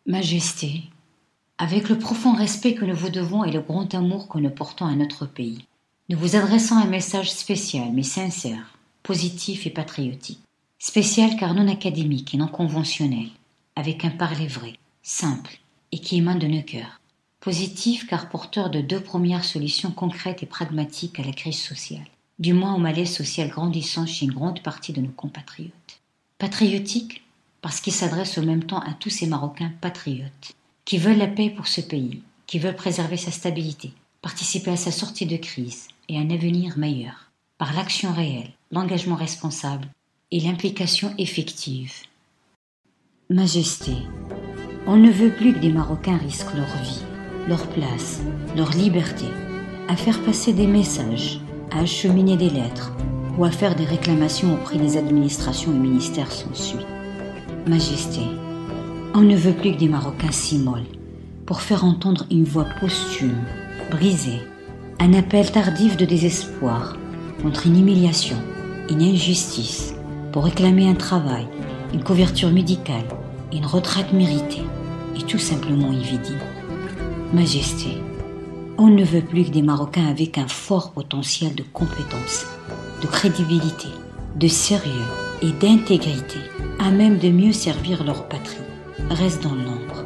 Majesté, avec le profond respect que nous vous devons et le grand amour que nous portons à notre pays, nous vous adressons un message spécial mais sincère, positif et patriotique. Spécial car non académique et non conventionnel, avec un parler vrai, simple et qui émane de nos cœurs. Positif car porteur de deux premières solutions concrètes et pragmatiques à la crise sociale, du moins au malaise social grandissant chez une grande partie de nos compatriotes. Patriotique parce qu'il s'adresse au même temps à tous ces Marocains patriotes, qui veulent la paix pour ce pays, qui veulent préserver sa stabilité, participer à sa sortie de crise et un avenir meilleur, par l'action réelle, l'engagement responsable et l'implication effective. Majesté, on ne veut plus que des Marocains risquent leur vie, leur place, leur liberté, à faire passer des messages, à acheminer des lettres ou à faire des réclamations auprès des administrations et ministères sans suite. Majesté, on ne veut plus que des Marocains s'immolent pour faire entendre une voix posthume, brisée, un appel tardif de désespoir contre une humiliation, une injustice, pour réclamer un travail, une couverture médicale, une retraite méritée et tout simplement y vie digne. Majesté, on ne veut plus que des Marocains avec un fort potentiel de compétences, de crédibilité, de sérieux et d'intégrité, à même de mieux servir leur patrie, restent dans l'ombre.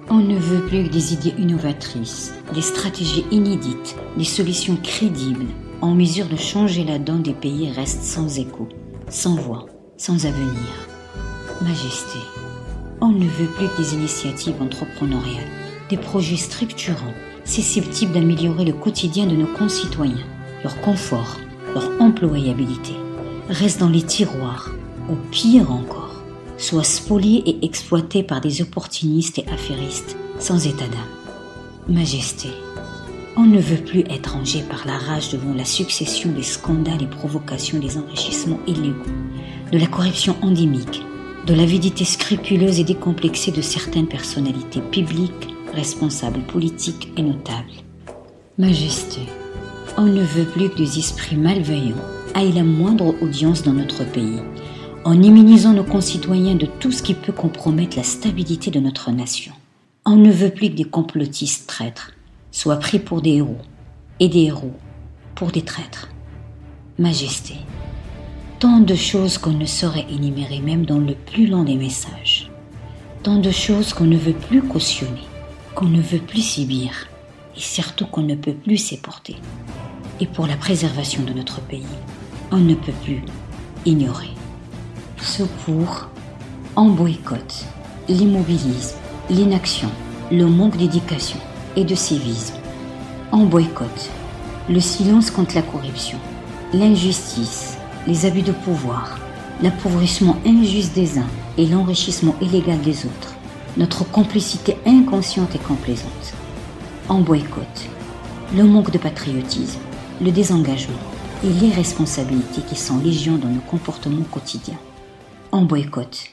On ne veut plus que des idées innovatrices, des stratégies inédites, des solutions crédibles, en mesure de changer la donne des pays restent sans écho, sans voix, sans avenir. Majesté, on ne veut plus que des initiatives entrepreneuriales, des projets structurants, susceptibles d'améliorer le quotidien de nos concitoyens, leur confort, leur employabilité, restent dans les tiroirs, ou pire encore, soient spoliés et exploités par des opportunistes et affairistes sans état d'âme. Majesté, on ne veut plus être rangé par la rage devant la succession des scandales et provocations des enrichissements illégaux, de la corruption endémique, de l'avidité scrupuleuse et décomplexée de certaines personnalités publiques, responsables politiques et notables. Majesté, on ne veut plus que des esprits malveillants aient la moindre audience dans notre pays, en immunisant nos concitoyens de tout ce qui peut compromettre la stabilité de notre nation. On ne veut plus que des complotistes traîtres soient pris pour des héros, et des héros pour des traîtres. Majesté, tant de choses qu'on ne saurait énumérer même dans le plus long des messages, tant de choses qu'on ne veut plus cautionner, qu'on ne veut plus subir, et surtout qu'on ne peut plus supporter. Et pour la préservation de notre pays, on ne peut plus ignorer. Secours, en boycott, l'immobilisme, l'inaction, le manque d'éducation et de civisme. En boycott, le silence contre la corruption, l'injustice, les abus de pouvoir, l'appauvrissement injuste des uns et l'enrichissement illégal des autres, notre complicité inconsciente et complaisante. En boycott, le manque de patriotisme, le désengagement et l'irresponsabilité qui sont légion dans nos comportements quotidiens. En boycott,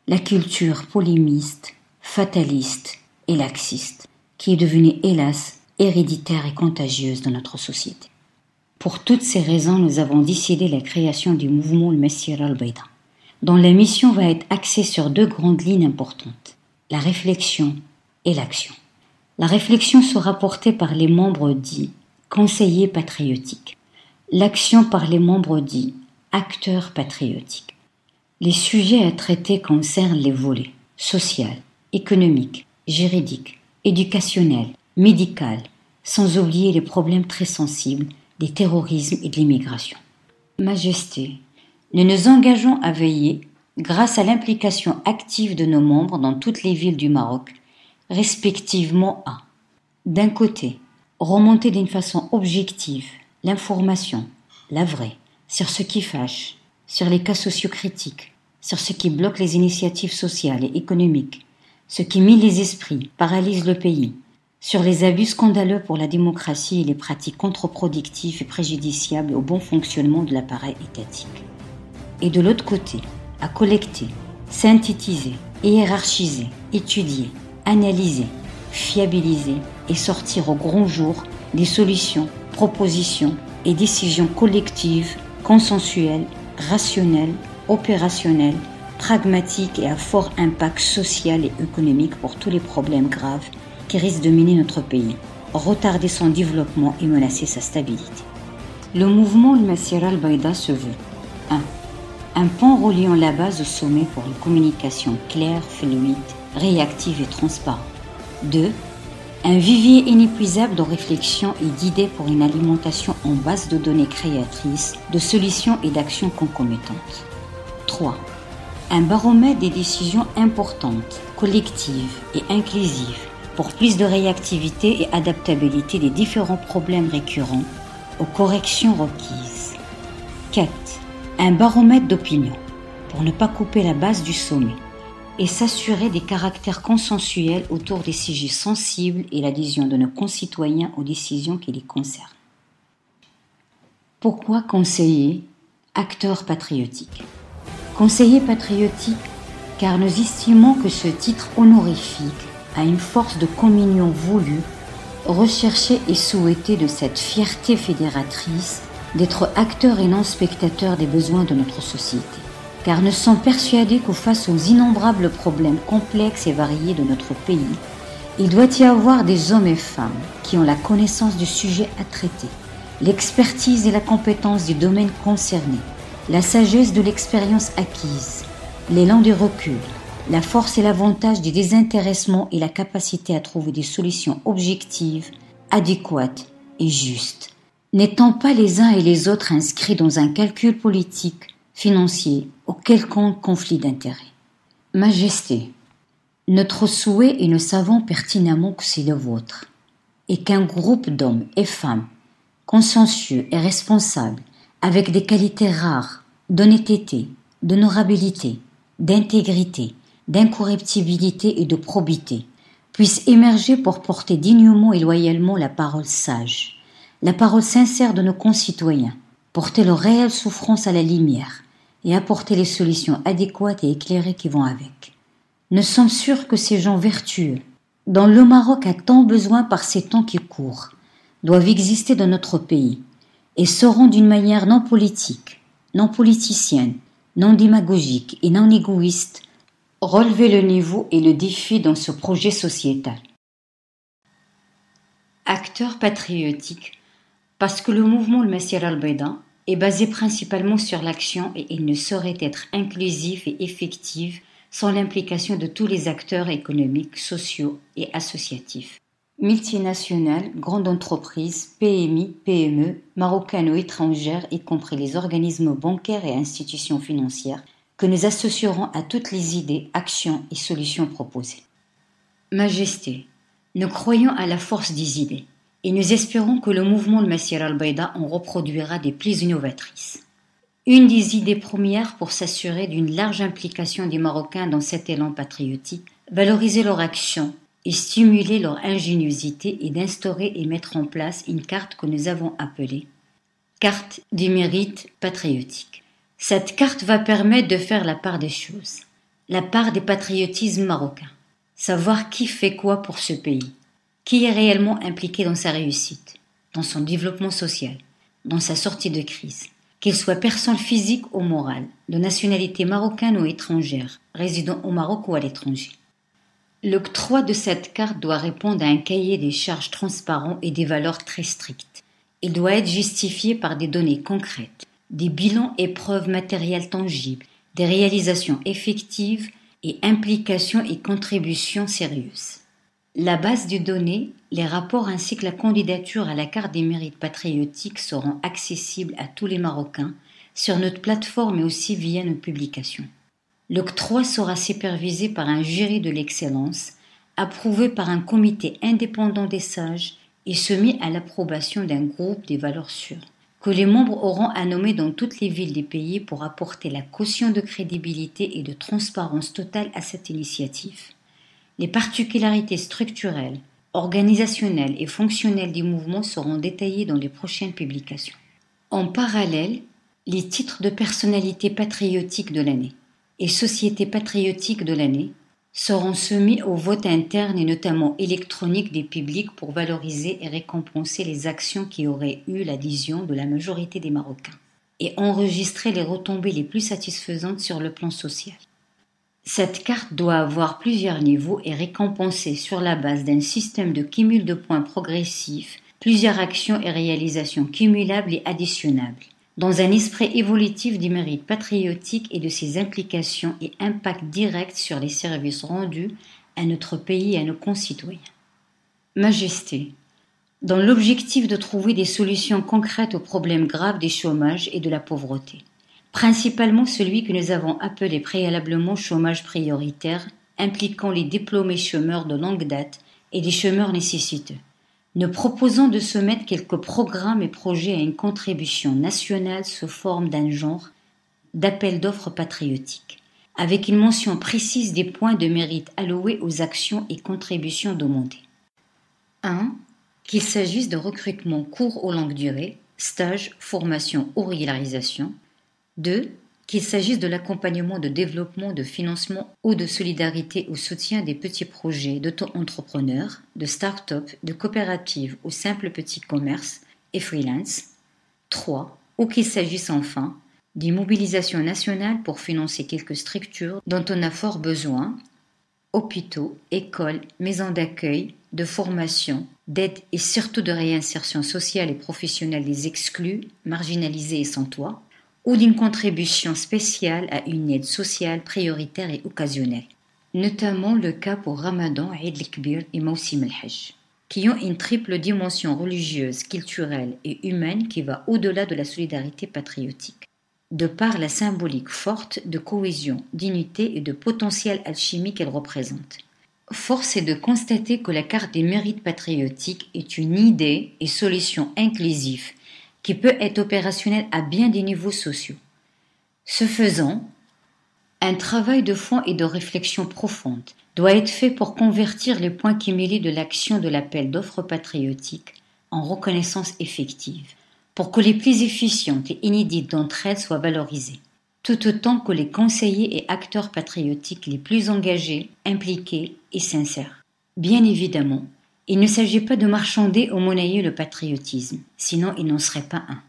la culture polémiste, fataliste et laxiste qui est devenue, hélas, héréditaire et contagieuse dans notre société. Pour toutes ces raisons, nous avons décidé la création du mouvement Le Messira al-Bayda, dont la mission va être axée sur deux grandes lignes importantes, la réflexion et l'action. La réflexion sera portée par les membres dits conseillers patriotiques, l'action par les membres dits acteurs patriotiques. Les sujets à traiter concernent les volets social, économique, juridique, éducationnel, médical, sans oublier les problèmes très sensibles des terrorismes et de l'immigration. Majesté, nous nous engageons à veiller, grâce à l'implication active de nos membres dans toutes les villes du Maroc, respectivement à, d'un côté, remonter d'une façon objective l'information, la vraie, sur ce qui fâche, sur les cas sociocritiques, sur ce qui bloque les initiatives sociales et économiques, ce qui mine les esprits, paralyse le pays, sur les abus scandaleux pour la démocratie et les pratiques contre-productives et préjudiciables au bon fonctionnement de l'appareil étatique. Et de l'autre côté, à collecter, synthétiser, hiérarchiser, étudier, analyser, fiabiliser et sortir au grand jour des solutions, propositions et décisions collectives, consensuelles, rationnelles, opérationnelles pragmatique et à fort impact social et économique pour tous les problèmes graves qui risquent de miner notre pays, retarder son développement et menacer sa stabilité. Le mouvement Al-Massira al-Bayda se veut 1. Un pont reliant la base au sommet pour une communication claire, fluide, réactive et transparente. 2. Un vivier inépuisable de réflexion et d'idées pour une alimentation en base de données créatrices, de solutions et d'actions concomitantes. 3. Un baromètre des décisions importantes, collectives et inclusives pour plus de réactivité et adaptabilité des différents problèmes récurrents aux corrections requises. 4. Un baromètre d'opinion pour ne pas couper la base du sommet et s'assurer des caractères consensuels autour des sujets sensibles et l'adhésion de nos concitoyens aux décisions qui les concernent. Pourquoi conseiller, acteur patriotique? Conseiller patriotique car nous estimons que ce titre honorifique a une force de communion voulue, recherchée et souhaitée de cette fierté fédératrice d'être acteurs et non spectateurs des besoins de notre société. Car nous sommes persuadés que face aux innombrables problèmes complexes et variés de notre pays, il doit y avoir des hommes et femmes qui ont la connaissance du sujet à traiter, l'expertise et la compétence du domaine concerné, la sagesse de l'expérience acquise, l'élan du recul, la force et l'avantage du désintéressement et la capacité à trouver des solutions objectives, adéquates et justes, n'étant pas les uns et les autres inscrits dans un calcul politique, financier ou quelconque conflit d'intérêts. Majesté, notre souhait et nous savons pertinemment que c'est le vôtre, et qu'un groupe d'hommes et femmes consciencieux et responsables, avec des qualités rares d'honnêteté, d'honorabilité, d'intégrité, d'incorruptibilité et de probité, puissent émerger pour porter dignement et loyalement la parole sage, la parole sincère de nos concitoyens, porter leurs réelles souffrances à la lumière et apporter les solutions adéquates et éclairées qui vont avec. Nous sommes sûrs que ces gens vertueux, dont le Maroc a tant besoin par ces temps qui courent, doivent exister dans notre pays et seront d'une manière non politique, non politicienne, non démagogique et non égoïste relever le niveau et le défi dans ce projet sociétal. Acteur patriotique, parce que le mouvement Al-Massira al-Bayda est basé principalement sur l'action et il ne saurait être inclusif et effectif sans l'implication de tous les acteurs économiques, sociaux et associatifs. Multinationales, grandes entreprises, PMI, PME, marocano-étrangères, y compris les organismes bancaires et institutions financières, que nous associerons à toutes les idées, actions et solutions proposées. Majesté, nous croyons à la force des idées et nous espérons que le mouvement Al-Massira al-Bayda en reproduira des plus innovatrices. Une des idées premières pour s'assurer d'une large implication des Marocains dans cet élan patriotique, valoriser leur action et stimuler leur ingéniosité et d'instaurer et mettre en place une carte que nous avons appelée Carte du mérite patriotique. Cette carte va permettre de faire la part des choses, la part des patriotismes marocains, savoir qui fait quoi pour ce pays, qui est réellement impliqué dans sa réussite, dans son développement social, dans sa sortie de crise, qu'il soit personne physique ou morale, de nationalité marocaine ou étrangère, résidant au Maroc ou à l'étranger. L'octroi de cette carte doit répondre à un cahier des charges transparent et des valeurs très strictes. Il doit être justifié par des données concrètes, des bilans et preuves matérielles tangibles, des réalisations effectives et implications et contributions sérieuses. La base de données, les rapports ainsi que la candidature à la carte des mérites patriotiques seront accessibles à tous les Marocains sur notre plateforme et aussi via nos publications. L'octroi sera supervisé par un jury de l'excellence, approuvé par un comité indépendant des sages et soumis à l'approbation d'un groupe des valeurs sûres, que les membres auront à nommer dans toutes les villes des pays pour apporter la caution de crédibilité et de transparence totale à cette initiative. Les particularités structurelles, organisationnelles et fonctionnelles du mouvement seront détaillées dans les prochaines publications. En parallèle, les titres de personnalité patriotique de l'année et société patriotique de l'année seront soumis au vote interne et notamment électronique des publics pour valoriser et récompenser les actions qui auraient eu l'adhésion de la majorité des Marocains et enregistrer les retombées les plus satisfaisantes sur le plan social. Cette carte doit avoir plusieurs niveaux et récompenser sur la base d'un système de cumul de points progressif plusieurs actions et réalisations cumulables et additionnables, dans un esprit évolutif des mérites patriotiques et de ses implications et impacts directs sur les services rendus à notre pays et à nos concitoyens. Majesté, dans l'objectif de trouver des solutions concrètes aux problèmes graves des chômages et de la pauvreté, principalement celui que nous avons appelé préalablement chômage prioritaire, impliquant les diplômés chômeurs de longue date et des chômeurs nécessiteux. Nous proposons de soumettre quelques programmes et projets à une contribution nationale sous forme d'un genre d'appel d'offres patriotiques, avec une mention précise des points de mérite alloués aux actions et contributions demandées. 1. Qu'il s'agisse de recrutement court ou longue durée, stage, formation ou régularisation. 2. Qu'il s'agisse de l'accompagnement de développement, de financement ou de solidarité au soutien des petits projets d'auto-entrepreneurs, de start-up, de coopératives ou simples petits commerces et freelance. 3. Ou qu'il s'agisse enfin d'immobilisation nationale pour financer quelques structures dont on a fort besoin, hôpitaux, écoles, maisons d'accueil, de formation, d'aide et surtout de réinsertion sociale et professionnelle des exclus, marginalisés et sans toit, ou d'une contribution spéciale à une aide sociale prioritaire et occasionnelle. Notamment le cas pour Ramadan, Eid el-Kbir et Mawsim el-Hajj, qui ont une triple dimension religieuse, culturelle et humaine qui va au-delà de la solidarité patriotique, de par la symbolique forte de cohésion, d'unité et de potentiel alchimique qu'elle représente. Force est de constater que la carte des mérites patriotiques est une idée et solution inclusive qui peut être opérationnelle à bien des niveaux sociaux. Ce faisant, un travail de fond et de réflexion profonde doit être fait pour convertir les points cumulés de l'action de l'appel d'offres patriotiques en reconnaissance effective, pour que les plus efficientes et inédites d'entre elles soient valorisées, tout autant que les conseillers et acteurs patriotiques les plus engagés, impliqués et sincères. Bien évidemment, il ne s'agit pas de marchander ou monnayer le patriotisme, sinon il n'en serait pas un,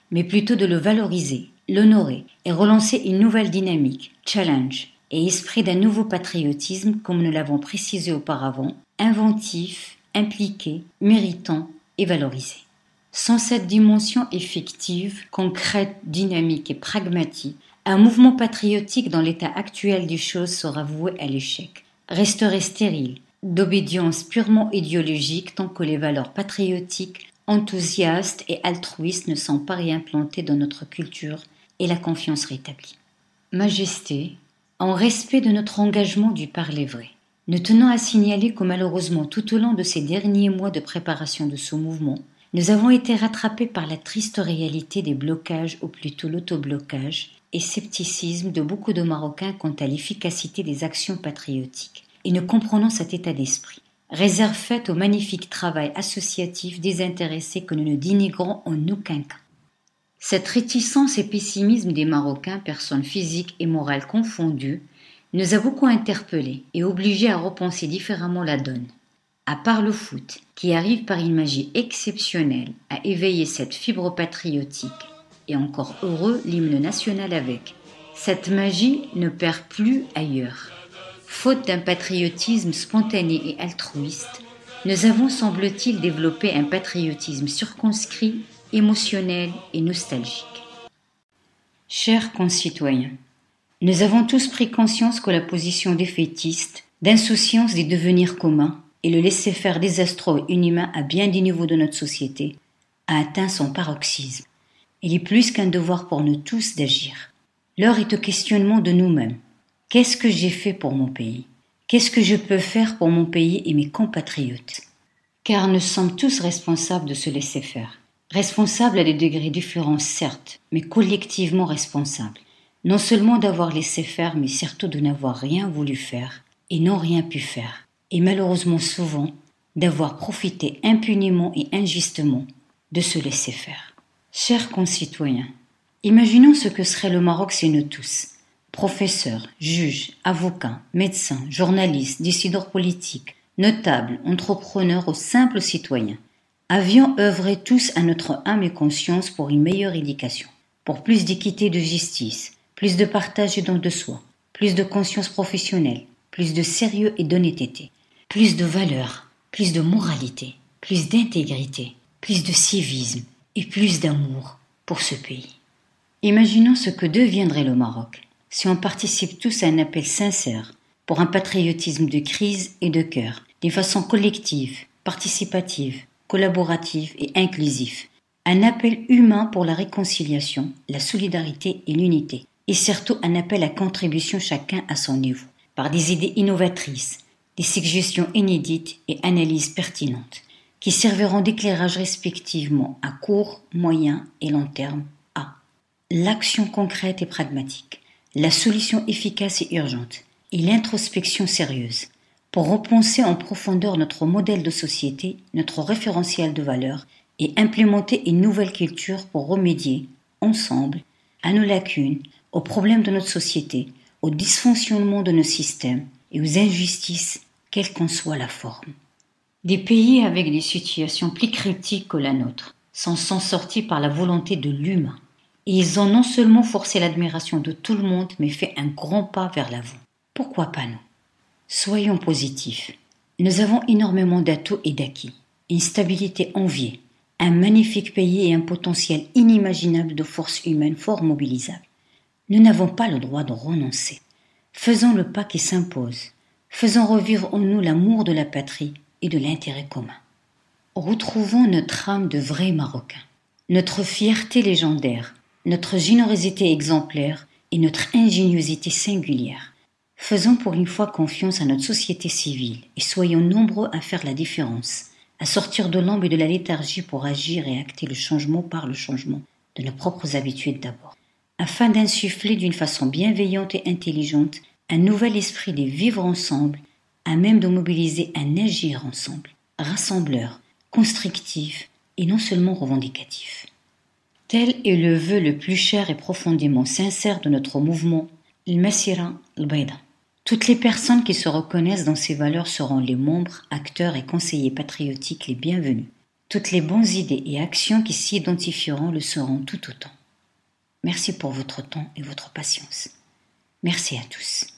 mais plutôt de le valoriser, l'honorer et relancer une nouvelle dynamique, challenge et esprit d'un nouveau patriotisme comme nous l'avons précisé auparavant, inventif, impliqué, méritant et valorisé. Sans cette dimension effective, concrète, dynamique et pragmatique, un mouvement patriotique dans l'état actuel des choses sera voué à l'échec, resterait stérile, d'obédience purement idéologique tant que les valeurs patriotiques, enthousiastes et altruistes ne sont pas réimplantées dans notre culture et la confiance rétablie. Majesté, en respect de notre engagement du parler vrai, nous tenons à signaler que malheureusement tout au long de ces derniers mois de préparation de ce mouvement, nous avons été rattrapés par la triste réalité des blocages ou plutôt l'autoblocage et scepticisme de beaucoup de Marocains quant à l'efficacité des actions patriotiques. Et nous comprenons cet état d'esprit. Réserve faite au magnifique travail associatif désintéressé que nous ne dénigrons en aucun cas. Cette réticence et pessimisme des Marocains, personnes physiques et morales confondues, nous a beaucoup interpellés et obligés à repenser différemment la donne. À part le foot, qui arrive par une magie exceptionnelle à éveiller cette fibre patriotique, et encore heureux l'hymne national avec, cette magie ne perd plus ailleurs. Faute d'un patriotisme spontané et altruiste, nous avons, semble-t-il, développé un patriotisme circonscrit, émotionnel et nostalgique. Chers concitoyens, nous avons tous pris conscience que la position défaitiste, d'insouciance des devenirs communs et le laisser-faire désastreux et inhumain à bien des niveaux de notre société a atteint son paroxysme. Il est plus qu'un devoir pour nous tous d'agir. L'heure est au questionnement de nous-mêmes. Qu'est-ce que j'ai fait pour mon pays? Qu'est-ce que je peux faire pour mon pays et mes compatriotes? Car nous sommes tous responsables de ce laisser-faire. Responsables à des degrés différents, certes, mais collectivement responsables. Non seulement d'avoir laissé faire, mais surtout de n'avoir rien voulu faire et non rien pu faire. Et malheureusement souvent, d'avoir profité impunément et injustement de ce laisser-faire. Chers concitoyens, imaginons ce que serait le Maroc si nous tous, professeurs, juges, avocats, médecins, journalistes, décideurs politiques, notables, entrepreneurs ou simples citoyens, avions œuvré tous à notre âme et conscience pour une meilleure éducation, pour plus d'équité et de justice, plus de partage et don de soi, plus de conscience professionnelle, plus de sérieux et d'honnêteté, plus de valeur, plus de moralité, plus d'intégrité, plus de civisme et plus d'amour pour ce pays. Imaginons ce que deviendrait le Maroc si on participe tous à un appel sincère pour un patriotisme de crise et de cœur, d'une façon collective, participative, collaborative et inclusive. Un appel humain pour la réconciliation, la solidarité et l'unité. Et surtout un appel à contribution chacun à son niveau, par des idées innovatrices, des suggestions inédites et analyses pertinentes, qui serviront d'éclairage respectivement à court, moyen et long terme à l'action concrète et pragmatique, la solution efficace et urgente, et l'introspection sérieuse, pour repenser en profondeur notre modèle de société, notre référentiel de valeurs, et implémenter une nouvelle culture pour remédier, ensemble, à nos lacunes, aux problèmes de notre société, aux dysfonctionnements de nos systèmes et aux injustices, quelle qu'en soit la forme. Des pays avec des situations plus critiques que la nôtre s'en sont sortis par la volonté de l'humain. Et ils ont non seulement forcé l'admiration de tout le monde, mais fait un grand pas vers l'avant. Pourquoi pas nous? Soyons positifs. Nous avons énormément d'atouts et d'acquis, une stabilité enviée, un magnifique pays et un potentiel inimaginable de forces humaines fort mobilisables. Nous n'avons pas le droit de renoncer. Faisons le pas qui s'impose. Faisons revivre en nous l'amour de la patrie et de l'intérêt commun. Retrouvons notre âme de vrais Marocains, notre fierté légendaire, notre générosité exemplaire et notre ingéniosité singulière. Faisons pour une fois confiance à notre société civile et soyons nombreux à faire la différence, à sortir de l'ombre et de la léthargie pour agir et acter le changement par le changement de nos propres habitudes d'abord, afin d'insuffler d'une façon bienveillante et intelligente un nouvel esprit de vivre ensemble, à même de mobiliser un agir ensemble, rassembleur, constructif et non seulement revendicatif. Tel est le vœu le plus cher et profondément sincère de notre mouvement, le Massira al-Bayda. Toutes les personnes qui se reconnaissent dans ces valeurs seront les membres, acteurs et conseillers patriotiques les bienvenus. Toutes les bonnes idées et actions qui s'y identifieront le seront tout autant. Merci pour votre temps et votre patience. Merci à tous.